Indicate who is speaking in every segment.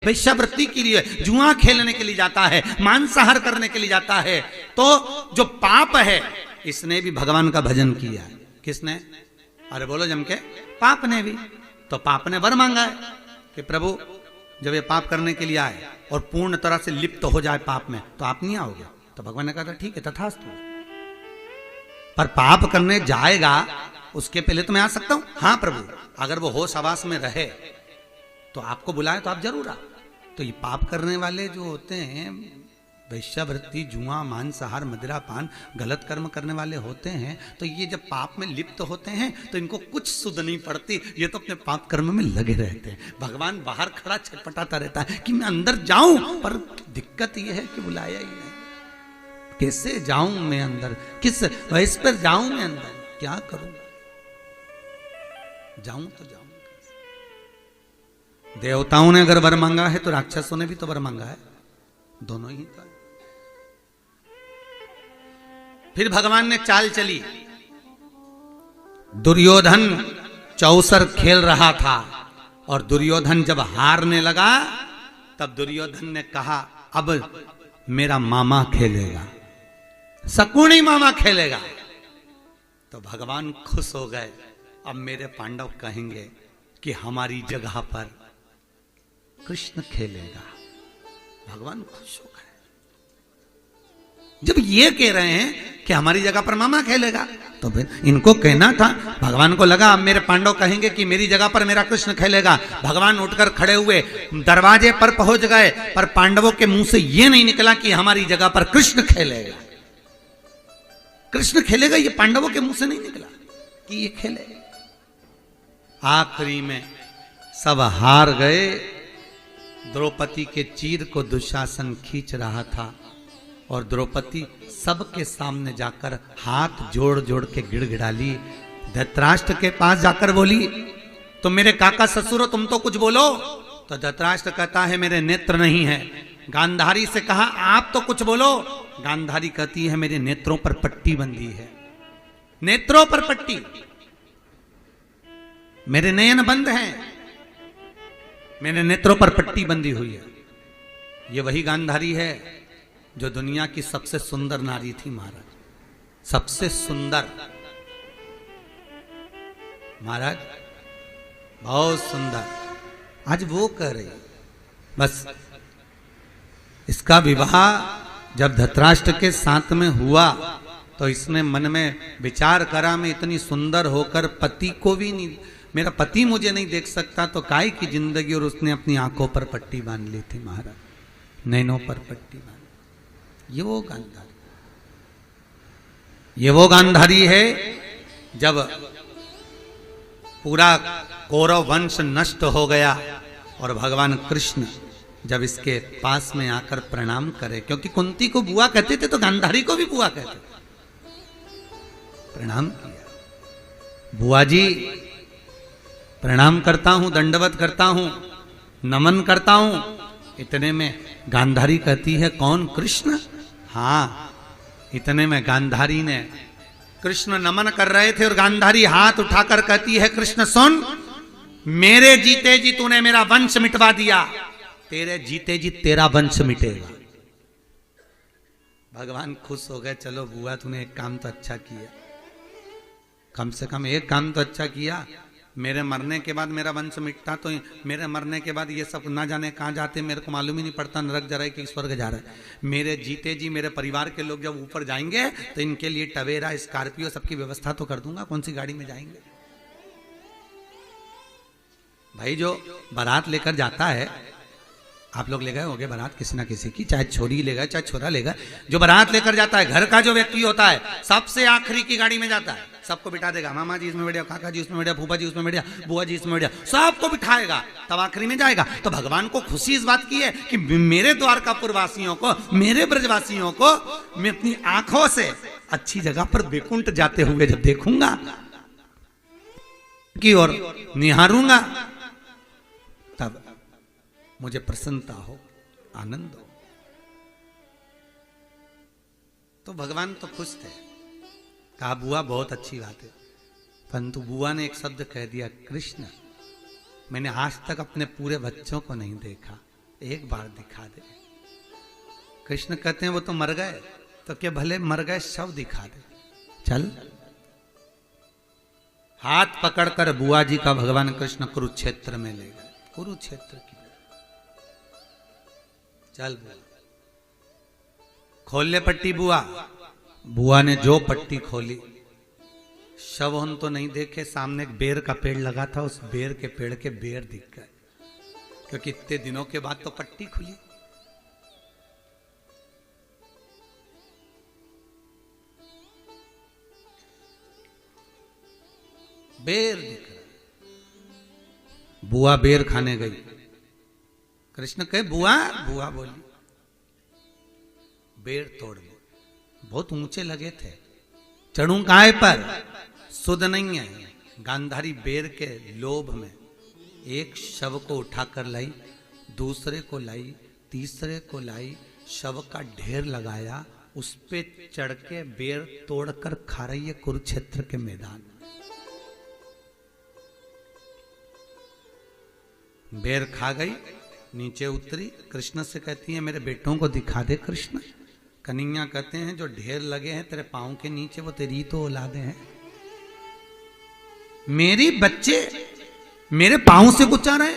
Speaker 1: वैश्यावृत्ति के लिए, जुआ खेलने के लिए जाता है, मांसाहार करने के लिए जाता है, तो जो पाप है इसने भी भगवान का भजन किया। किसने? अरे बोलो जम के, पाप ने भी। तो पाप ने वर मांगा है कि प्रभु जब ये पाप करने के लिए आए और पूर्ण तरह से लिप्त हो जाए पाप में, तो आप नहीं आओगे। तो भगवान ने कहा ठीक है तथास्तु, पर पाप करने जाएगा उसके पहले तो मैं आ सकता हूं। हाँ प्रभु, अगर वो होश आवास में रहे तो आपको बुलाए तो आप जरूर आओ। तो ये पाप करने वाले जो होते हैं, वैश्यावृत्ति, जुआ, मांसाहार, मदिरा पान, गलत कर्म करने वाले होते हैं, तो ये जब पाप में लिप्त होते हैं तो इनको कुछ सुध नहीं पड़ती, ये तो अपने पाप कर्म में लगे रहते हैं। भगवान बाहर खड़ा छटपटाता रहता है कि मैं अंदर जाऊं, पर दिक्कत ये है कि बुलाया ही नहीं। कैसे जाऊं मैं अंदर, किस वैस पर जाऊं मैं अंदर, क्या करूं? जाऊं तो जाऊं। देवताओं ने अगर वर मांगा है तो राक्षसों ने भी तो वर मांगा है, दोनों ही तो है। फिर भगवान ने चाल चली। दुर्योधन चौसर खेल रहा था और दुर्योधन जब हारने लगा तब दुर्योधन ने कहा अब मेरा मामा खेलेगा, शकुनी मामा खेलेगा। तो भगवान खुश हो गए, अब मेरे पांडव कहेंगे कि हमारी जगह पर कृष्ण खेलेगा। भगवान खुश हो गए जब ये कह रहे हैं कि हमारी जगह पर मामा खेलेगा। तो फिर इनको कहना था, भगवान को लगा अब मेरे पांडव कहेंगे कि मेरी जगह पर मेरा कृष्ण खेलेगा। भगवान उठकर खड़े हुए, दरवाजे पर पहुंच गए, पर पांडवों के मुंह से ये नहीं निकला कि हमारी जगह पर कृष्ण खेलेगा। कृष्ण खेलेगा ये पांडवों के मुंह से नहीं निकला कि ये खेलेगा। आखिरी में सब हार गए। द्रौपदी के चीर को दुशासन खींच रहा था और द्रौपदी सबके सामने जाकर हाथ जोड़ जोड़ के गिड़गिड़ाली। धृतराष्ट्र के पास जाकर बोली, तुम मेरे काका ससुर हो, तुम तो कुछ बोलो। तो धृतराष्ट्र कहता है मेरे नेत्र नहीं है। गांधारी से कहा आप तो कुछ बोलो। गांधारी कहती है मेरे नेत्रों पर पट्टी बंधी है, नेत्रों पर पट्टी, मेरे नयन बंद हैं, मेरे नेत्रों पर पट्टी बंधी हुई है। ये वही गांधारी है जो दुनिया की सबसे सुंदर नारी थी महाराज, सबसे सुंदर महाराज, बहुत सुंदर। आज वो कह रही, बस इसका विवाह जब धृतराष्ट्र के साथ में हुआ तो इसने मन में विचार करा, मैं इतनी सुंदर होकर पति को भी नहीं, मेरा पति मुझे नहीं देख सकता तो काय की जिंदगी। और उसने अपनी आंखों पर पट्टी बांध ली थी महाराज, नैनों पर पट्टी बांध। ये वो गांधारी, ये वो गांधारी है जब पूरा कौरव वंश नष्ट हो गया और भगवान कृष्ण जब इसके पास में आकर प्रणाम करे, क्योंकि कुंती को बुआ कहते थे तो गांधारी को भी बुआ कहते थे, प्रणाम किया। बुआ जी प्रणाम करता हूं, दंडवत करता हूं, नमन करता हूं। इतने में गांधारी कहती है कौन? कृष्ण। हाँ, इतने में गांधारी ने, कृष्ण नमन कर रहे थे और गांधारी हाथ उठाकर कहती है कृष्ण सुन, मेरे जीते जी तूने मेरा वंश मिटवा दिया, तेरे जीते जी तेरा वंश मिटेगा। भगवान खुश हो गए, चलो बुआ तूने एक काम तो अच्छा किया, कम से कम एक काम तो अच्छा किया। मेरे मरने के बाद मेरा वंश मिटता तो मेरे मरने के बाद ये सब ना जाने कहाँ जाते, मेरे को मालूम ही नहीं पड़ता, नरक जा रहा है कि स्वर्ग जा रहा है। मेरे जीते जी मेरे परिवार के लोग जब ऊपर जाएंगे तो इनके लिए टवेरा, स्कॉर्पियो सबकी व्यवस्था तो कर दूंगा, कौन सी गाड़ी में जाएंगे। भाई जो बारात लेकर जाता है, आप लोग ले गए होंगे बारात किसी ना किसी की, चाहे छोरी ले गए चाहे छोरा ले गए, जो बारात लेकर जाता है घर का जो व्यक्ति होता है सबसे आखिरी की गाड़ी में जाता है, सबको बिठा देगा, मामा जी इसमें बैठिया, काका जी उसमें बैठिया, फूफा जी उसमें बैठिया, बुआ जी इसमें बैठिया, सबको बिठाएगा, तब आखिरी में जाएगा। तो भगवान को खुशी इस बात की है कि मेरे द्वारकापुर वासियों को, मेरे ब्रजवासियों को मैं अपनी आंखों से अच्छी जगह पर वैकुंठ जाते हुए जब देखूंगा की ओर निहारूंगा, तब मुझे प्रसन्नता हो, आनंद हो। तो भगवान तो खुश थे, कहा बुआ बहुत अच्छी बात है, परंतु बुआ ने एक शब्द कह दिया, कृष्ण मैंने आज तक अपने पूरे बच्चों को नहीं देखा, एक बार दिखा दे। कृष्ण कहते हैं वो तो मर गए, तो क्या भले मर गए शव दिखा दे। चल। हाथ पकड़कर बुआ जी का भगवान कृष्ण कुरुक्षेत्र में ले गए। कुरुक्षेत्र की चल बुआ, खोल ले पट्टी बुआ। बुआ ने जो पट्टी खोली, शव हम तो नहीं देखे, सामने एक बेर का पेड़ लगा था, उस बेर के पेड़ के बेर दिख गए, क्योंकि इतने दिनों के बाद तो पट्टी खुली। बेर दिख रहा। बुआ बेर खाने गई। कृष्ण कहे बुआ, बुआ बोली बेर तोड़ लो। बहुत ऊंचे लगे थे, चढ़ूं काय पर, सुध नहीं है। गांधारी बेर के लोभ में एक शव को उठाकर लाई, दूसरे को लाई, तीसरे को लाई, शव का ढेर लगाया, उस पे चढ़ के बेर तोड़कर खा रही है कुरुक्षेत्र के मैदान में। बेर खा गई, नीचे उतरी, कृष्ण से कहती है मेरे बेटों को दिखा दे कृष्ण। कन्हैया कहते हैं जो ढेर लगे हैं तेरे पांव के नीचे वो तेरी तो औलादे हैं। मेरी बच्चे मेरे पांव से कुचा रहे,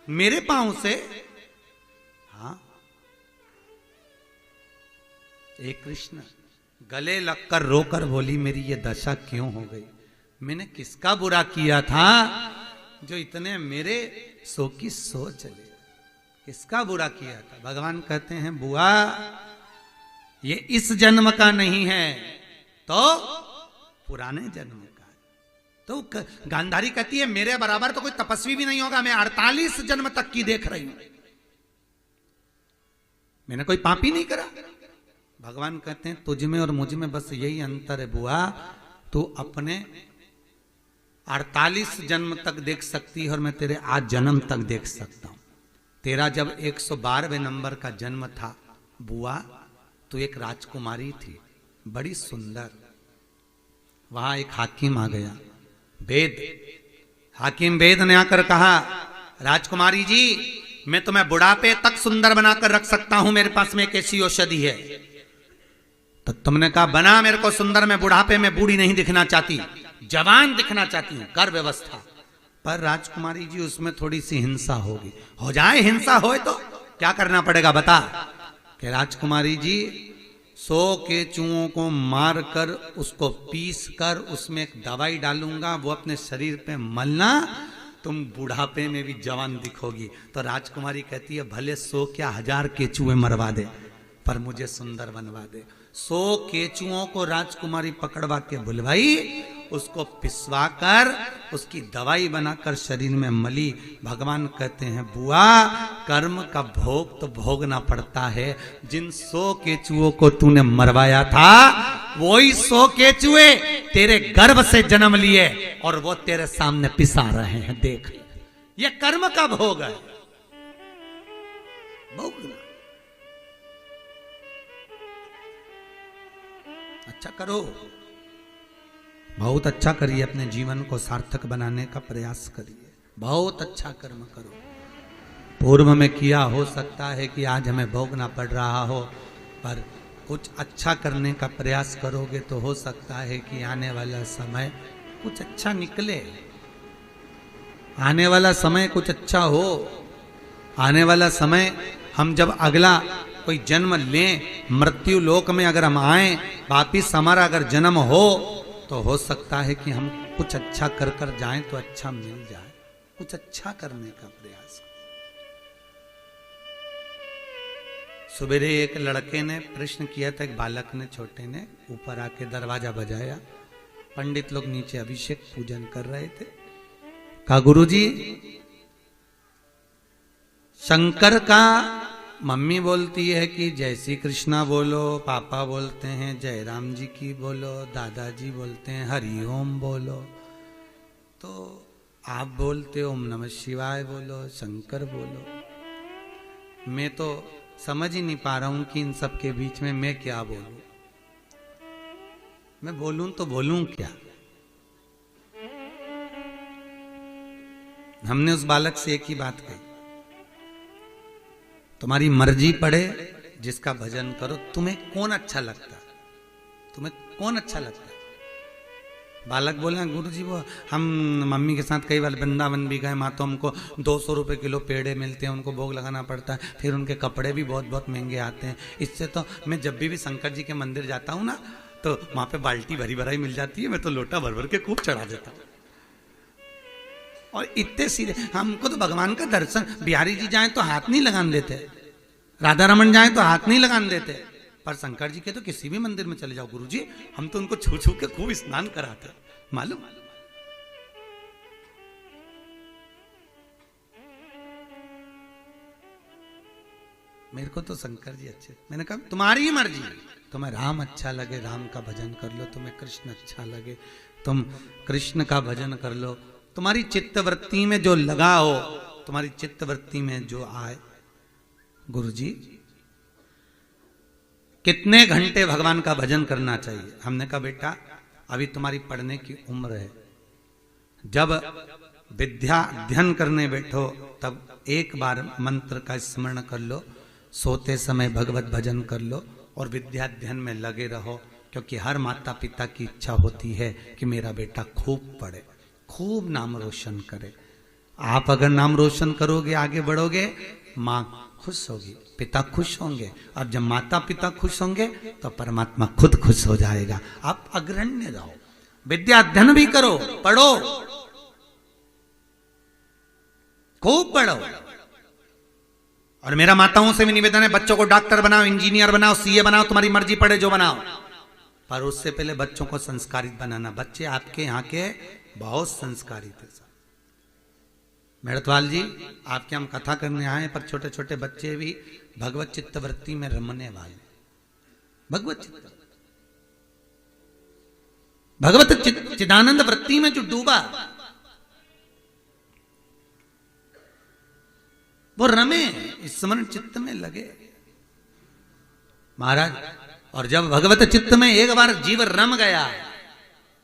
Speaker 1: मेरे पांव से। हाँ, एक कृष्ण गले लगकर रोकर बोली मेरी ये दशा क्यों हो गई? मैंने किसका बुरा किया था जो इतने मेरे सो की सो चले? किसका बुरा किया था? भगवान कहते हैं बुआ ये इस जन्म का नहीं है तो पुराने जन्म का। तो गांधारी कहती है मेरे बराबर तो कोई तपस्वी भी नहीं होगा, मैं 48 जन्म तक की देख रही हूं, मैंने कोई पाप ही नहीं करा। भगवान कहते हैं तुझ में और मुझ में बस यही अंतर है बुआ, तू अपने 48 जन्म तक देख सकती है और मैं तेरे आज जन्म तक देख सकता हूं। तेरा जब 112वें नंबर का जन्म था बुआ, तो एक राजकुमारी थी बड़ी सुंदर। वहां एक हाकिम आ गया, वेद हाकिम वेद ने आकर कहा राजकुमारी जी मैं तुम्हें बुढ़ापे तक सुंदर बनाकर रख सकता हूं, मेरे पास में एक ऐसी औषधि है। तो तुमने कहा बना मेरे को सुंदर, मैं बुढ़ापे में बूढ़ी नहीं दिखना चाहती, जवान दिखना चाहती हूं, कर व्यवस्था। पर राजकुमारी जी उसमें थोड़ी सी हिंसा होगी। हो जाए हिंसा हो तो क्या करना पड़ेगा बता? कि राजकुमारी जी 100 केचुओं को मार कर उसको पीस कर उसमें एक दवाई डालूंगा, वो अपने शरीर पे मलना, तुम बुढ़ापे में भी जवान दिखोगी। तो राजकुमारी कहती है भले 100 क्या 1000 केचुए मरवा दे पर मुझे सुंदर बनवा दे। 100 केचुओं को राजकुमारी पकड़वा के बुलवाई, उसको पिसवा कर उसकी दवाई बनाकर शरीर में मली। भगवान कहते हैं बुआ कर्म का भोग तो भोगना पड़ता है। जिन 100 केचुओं को तूने मरवाया था वही 100 केचुए तेरे गर्भ से जन्म लिए और वो तेरे सामने पिसा रहे हैं। देख ये कर्म का भोग है, भोगना। अच्छा करो, बहुत अच्छा करिए, अपने जीवन को सार्थक बनाने का प्रयास करिए, बहुत अच्छा कर्म करो। पूर्व में किया हो सकता है कि आज हमें भोगना पड़ रहा हो, पर कुछ अच्छा करने का प्रयास करोगे तो हो सकता है कि आने वाला समय कुछ अच्छा निकले, आने वाला समय कुछ अच्छा हो। आने वाला समय हम जब अगला कोई जन्म लें, मृत्यु लोक में अगर हम आए, वापिस हमारा अगर जन्म हो तो हो सकता है कि हम कुछ अच्छा कर कर जाएं तो अच्छा मिल जाए। कुछ अच्छा करने का प्रयास। सवेरे एक लड़के ने प्रश्न किया था, एक बालक ने, छोटे ने, ऊपर आके दरवाजा बजाया, पंडित लोग नीचे अभिषेक पूजन कर रहे थे। कहा गुरुजी शंकर का मम्मी बोलती है कि जय श्री कृष्णा बोलो, पापा बोलते हैं जय राम जी की बोलो, दादाजी बोलते हैं हरि ओम बोलो, तो आप बोलते हो ओम नमः शिवाय बोलो, शंकर बोलो। मैं तो समझ ही नहीं पा रहा हूं कि इन सब के बीच में मैं क्या बोलूं। मैं बोलूं तो बोलूं क्या? हमने उस बालक से एक ही बात कही, तुम्हारी मर्जी पड़े, जिसका भजन करो। तुम्हें कौन अच्छा लगता है? तुम्हें कौन अच्छा लगता है? बालक बोले गुरु जी वो हम मम्मी के साथ कई बार वृंदावन भी गए, माँ तो हमको 200 रुपये किलो पेड़े मिलते हैं, उनको भोग लगाना पड़ता है, फिर उनके कपड़े भी बहुत बहुत महंगे आते हैं। इससे तो मैं जब भी शंकर जी के मंदिर जाता हूँ ना, तो वहाँ पे बाल्टी भरी भराई मिल जाती है, मैं तो लोटा भर भर के खूब चढ़ा देता हूँ। और इतने सीधे, हमको तो भगवान का दर्शन, बिहारी जी जाए तो हाथ नहीं लगाने देते, राधा रमन जाए तो हाथ नहीं लगाने देते, पर शंकर जी के तो किसी भी मंदिर में चले जाओ गुरु जी, हम तो उनको छू छू के खूब स्नान कराते, मालूम। मेरे को तो शंकर जी अच्छे। मैंने कहा तुम्हारी मर्जी, तुम्हें राम अच्छा लगे राम का भजन कर लो, तुम्हें कृष्ण अच्छा लगे तुम कृष्ण का भजन कर लो, तुम्हारी चित्तवृत्ति में जो लगा हो, तुम्हारी चित्तवृत्ति में जो आए। गुरुजी कितने घंटे भगवान का भजन करना चाहिए? हमने कहा बेटा अभी तुम्हारी पढ़ने की उम्र है, जब विद्या अध्ययन करने बैठो तब एक बार मंत्र का स्मरण कर लो, सोते समय भगवत भजन कर लो और विद्या अध्ययन में लगे रहो, क्योंकि हर माता पिता की इच्छा होती है कि मेरा बेटा खूब पढ़े, खूब नाम रोशन करे। आप अगर नाम रोशन करोगे, आगे बढ़ोगे, माँ खुश होगी, पिता खुश होंगे, और जब माता पिता खुश होंगे तो परमात्मा खुद खुश हो जाएगा। आप अग्रण्य रहो, विद्या अध्ययन भी करो, पढ़ो, खूब पढ़ो। और मेरा माताओं से भी निवेदन है, बच्चों को डॉक्टर बनाओ, इंजीनियर बनाओ, सीए बनाओ, तुम्हारी मर्जी पड़े जो बनाओ, पर उससे पहले बच्चों को संस्कारित बनाना। बच्चे आपके यहाँ के बहुत संस्कारित है। मेड़तवाल जी आपके हम कथा करने आए, पर छोटे छोटे बच्चे भी भगवत चित्त वृत्ति में रमने वाले, भगवत चिदानंद वृत्ति में जो डूबा वो रमे, स्मरण चित्त में लगे महाराज। और जब भगवत चित्त में एक बार जीव रम गया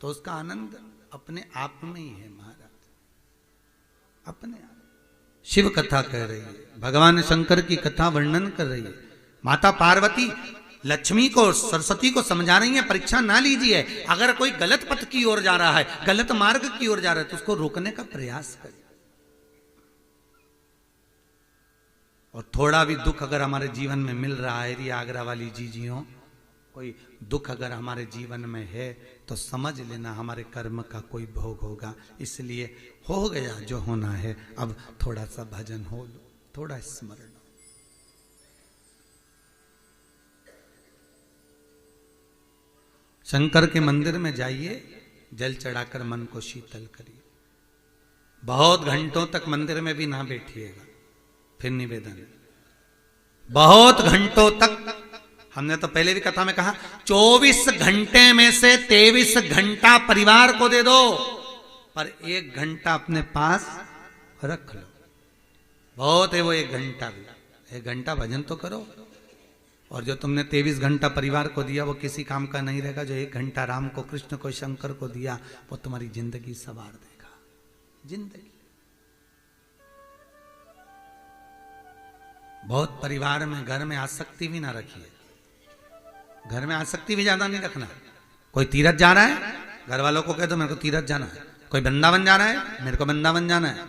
Speaker 1: तो उसका आनंद अपने आप में ही है महाराज, अपने आप। शिव कथा कह रही है, भगवान शंकर की कथा वर्णन कर रही है, माता पार्वती लक्ष्मी को सरस्वती को समझा रही है परीक्षा ना लीजिए, अगर कोई गलत पथ की ओर जा रहा है, गलत मार्ग की ओर जा रहा है, तो उसको रोकने का प्रयास करिए। और थोड़ा भी दुख अगर हमारे जीवन में मिल रहा है, ये आगरा वाली जीजियों, कोई दुख अगर हमारे जीवन में है तो समझ लेना हमारे कर्म का कोई भोग होगा। इसलिए हो गया जो होना है, अब थोड़ा सा भजन हो लो, थोड़ा स्मरण। शंकर के मंदिर में जाइए, जल चढ़ाकर मन को शीतल करिए। बहुत घंटों तक मंदिर में भी ना बैठिएगा, फिर निवेदन है, बहुत घंटों तक। हमने तो पहले भी कथा में कहा 24 घंटे में से 23 घंटा परिवार को दे दो, पर 1 घंटा अपने पास रख लो, बहुत है वो 1 घंटा भी। 1 घंटा भजन तो करो, और जो तुमने 23 घंटा परिवार को दिया वो किसी काम का नहीं रहेगा। जो 1 घंटा राम को, कृष्ण को, शंकर को दिया वो तुम्हारी जिंदगी संवार देगा। जिंदगी बहुत परिवार में, घर में आसक्ति भी ना रखिए, घर में आसक्ति भी ज्यादा नहीं रखना। कोई तीरथ जा रहा है, घर वालों को कह दो मेरे को तीरथ जाना है। कोई वृंदावन जा रहा है, मेरे को वृंदावन जाना है,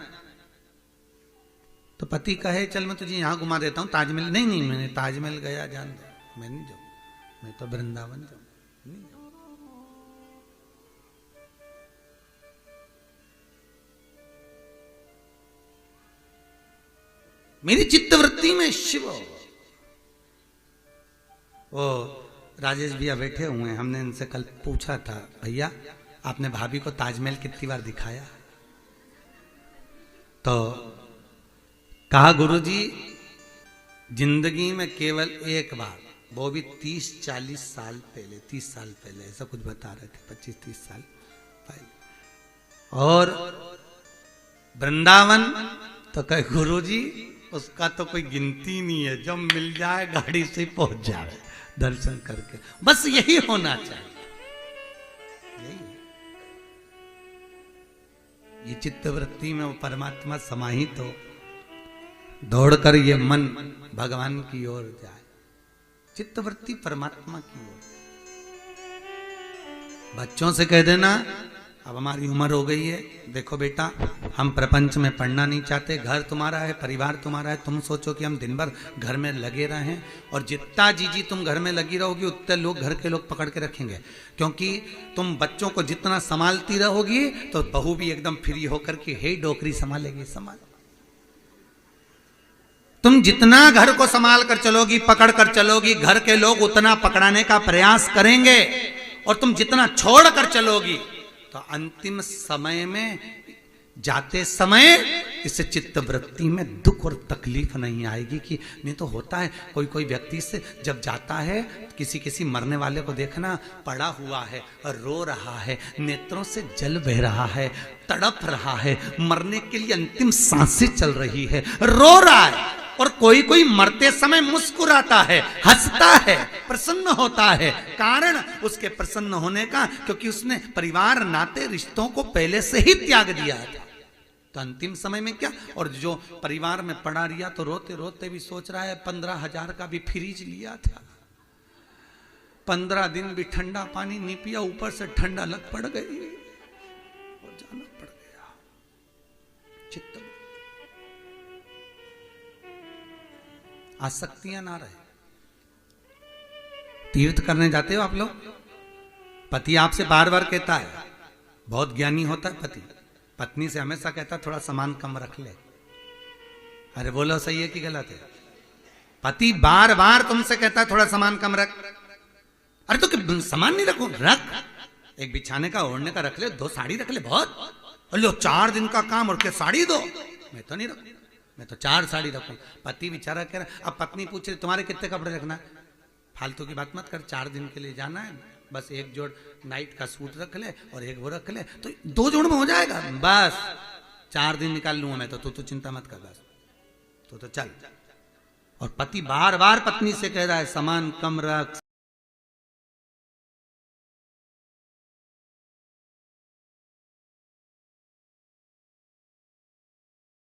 Speaker 1: तो पति कहे चल मैं तुझे यहां घुमा देता हूं ताजमहल। नहीं नहीं, मैंने ताजमहल गया, जान दो, मैं नहीं जाऊं, मैं तो वृंदावन जाऊं। मेरी चित्तवृत्ति में शिव। वो राजेश भैया बैठे हुए हैं, हमने इनसे कल पूछा था, भैया आपने भाभी को ताजमहल कितनी बार दिखाया? तो कहा गुरुजी जिंदगी में केवल 1 बार, वो भी 30-40 साल पहले, 30 साल पहले ऐसा कुछ बता रहे थे, 25-30 साल पहले। और वृंदावन तो कहे गुरुजी उसका तो कोई गिनती नहीं है, जब मिल जाए गाड़ी से पहुंच जाए दर्शन करके, बस यही होना चाहिए। यही ये चित्तवृत्ति में वो परमात्मा समाहित हो, दौड़कर ये मन भगवान की ओर जाए, चित्तवृत्ति परमात्मा की ओर। बच्चों से कह देना अब हमारी उम्र हो गई है, देखो बेटा हम प्रपंच में पढ़ना नहीं चाहते, घर तुम्हारा है, परिवार तुम्हारा है, तुम सोचो कि हम दिन भर घर में लगे रहें, और जितना जी तुम घर में लगी रहोगी उतने लोग घर के लोग पकड़ के रखेंगे, क्योंकि तुम बच्चों को जितना संभालती रहोगी तो बहू भी एकदम फ्री होकर के हे डोकरी संभालेगी, संभाल। तुम जितना घर को संभाल कर चलोगी, पकड़ कर चलोगी, घर के लोग उतना पकड़ाने का प्रयास करेंगे, और तुम जितना छोड़ कर चलोगी तो अंतिम समय में जाते समय इस चित्तवृत्ति में दुख और तकलीफ नहीं आएगी। कि नहीं तो होता है कोई कोई व्यक्ति से जब जाता है, किसी मरने वाले को देखना पड़ा हुआ है और रो रहा है, नेत्रों से जल बह रहा है, तड़प रहा है, मरने के लिए अंतिम सांसें चल रही है, रो रहा है, और कोई कोई मरते समय मुस्कुराता है, हंसता है, प्रसन्न होता है। कारण उसके प्रसन्न होने का, क्योंकि उसने परिवार नाते रिश्तों को पहले से ही त्याग दिया था। तो अंतिम समय में क्या, और जो परिवार में पड़ा रिया तो रोते रोते भी सोच रहा है 15,000 का भी फ्रिज लिया था, 15 दिन भी ठंडा पानी नहीं पिया, ऊपर से ठंडा लग पड़ गई और जाना पड़ गया। चित्त आसक्तियां ना रहे। तीर्थ करने जाते हो आप लोग, पति आपसे बार बार कहता है, बहुत ज्ञानी होता है पति, पत्नी से हमेशा कहता है थोड़ा सामान कम रख ले। अरे बोलो सही है कि गलत है? पति बार बार तुमसे कहता है थोड़ा सामान कम रख। अरे तो सामान नहीं रखो, रख, एक बिछाने का ओढ़ने का रख ले, 2 साड़ी रख ले, बहुत। लो 4 दिन का काम और क्या साड़ी दो? मैं तो नहीं रखूं, मैं तो 4 साड़ी रखूं। पति बेचारा कह रहा, अब पत्नी पूछ रही तुम्हारे कितने कपड़े रखना है? फालतू की बात मत कर, 4 दिन के लिए जाना है, बस 1 जोड़ नाइट का सूट रख ले और 1 वो रख ले, तो 2 जोड़ में हो जाएगा, बस 4 दिन निकाल लूंगा मैं तो, तू चिंता मत कर, बस तो चल। और पति बार बार पत्नी से कह रहा है सामान कम रख।